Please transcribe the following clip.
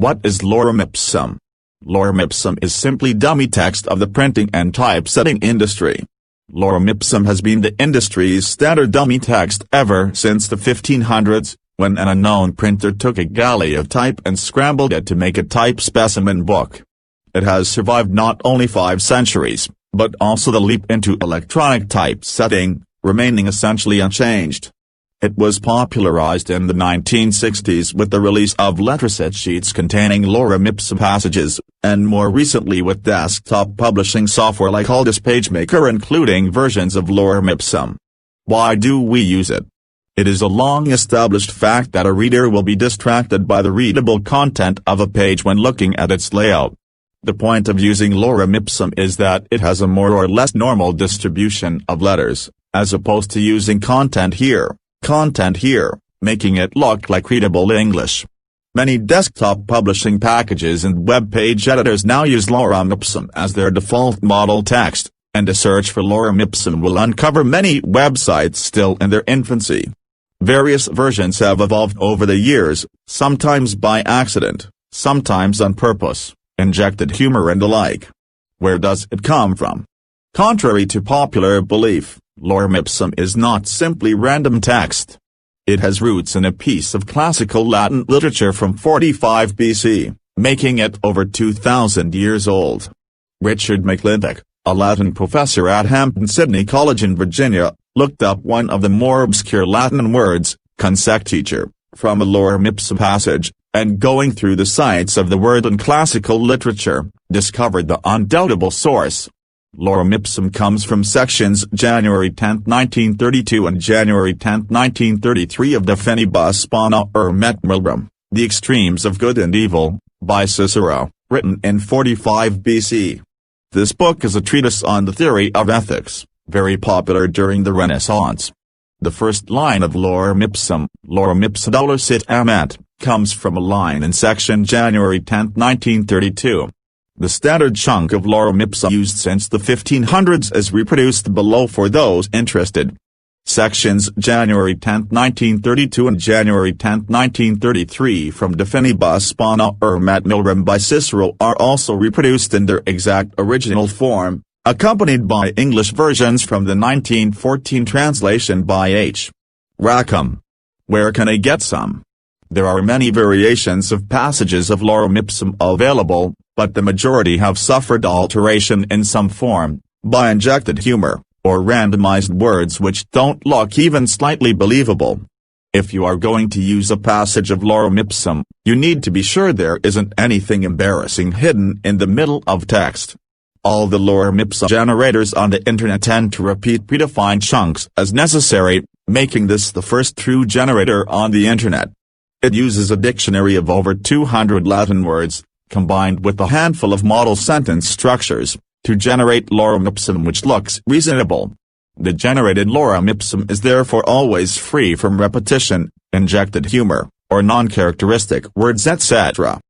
What is Lorem Ipsum? Lorem Ipsum is simply dummy text of the printing and typesetting industry. Lorem Ipsum has been the industry's standard dummy text ever since the 1500s, when an unknown printer took a galley of type and scrambled it to make a type specimen book. It has survived not only 5 centuries, but also the leap into electronic typesetting, remaining essentially unchanged. It was popularized in the 1960s with the release of Letraset sheets containing Lorem Ipsum passages, and more recently with desktop publishing software like Aldus PageMaker including versions of Lorem Ipsum. Why do we use it? It is a long-established fact that a reader will be distracted by the readable content of a page when looking at its layout. The point of using Lorem Ipsum is that it has a more or less normal distribution of letters, as opposed to using content here, making it look like readable English. Many desktop publishing packages and web page editors now use Lorem Ipsum as their default model text, and a search for Lorem Ipsum will uncover many websites still in their infancy. Various versions have evolved over the years, sometimes by accident, sometimes on purpose, injected humor and the like. Where does it come from? Contrary to popular belief, Lorem Ipsum is not simply random text. It has roots in a piece of classical Latin literature from 45 BC, making it over 2,000 years old. Richard McClintock, a Latin professor at Hampton-Sydney College in Virginia, looked up one of the more obscure Latin words, consecteature, from a Lorem Ipsum passage, and going through the sites of the word in classical literature, discovered the undoubtable source. Lorem Ipsum comes from sections January 10, 1932 and January 10, 1933 of De Finibus Bona Met Milgram, The Extremes of Good and Evil, by Cicero, written in 45 BC. This book is a treatise on the theory of ethics, very popular during the Renaissance. The first line of Lorem Ipsum, Lorem Ipsa dolucit amet, comes from a line in section January 10, 1932. The standard chunk of Lorem Ipsum used since the 1500s is reproduced below for those interested. Sections January 10, 1932 and January 10, 1933 from De Finibus Bona Met Milgram by Cicero are also reproduced in their exact original form, accompanied by English versions from the 1914 translation by H. Rackham. Where can I get some? There are many variations of passages of Lorem Ipsum available, but the majority have suffered alteration in some form, by injected humor, or randomized words which don't look even slightly believable. If you are going to use a passage of Lorem Ipsum, you need to be sure there isn't anything embarrassing hidden in the middle of text. All the Lorem Ipsum generators on the internet tend to repeat predefined chunks as necessary, making this the first true generator on the internet. It uses a dictionary of over 200 Latin words, combined with a handful of model sentence structures, to generate Lorem Ipsum which looks reasonable. The generated Lorem Ipsum is therefore always free from repetition, injected humor, or non-characteristic words etc.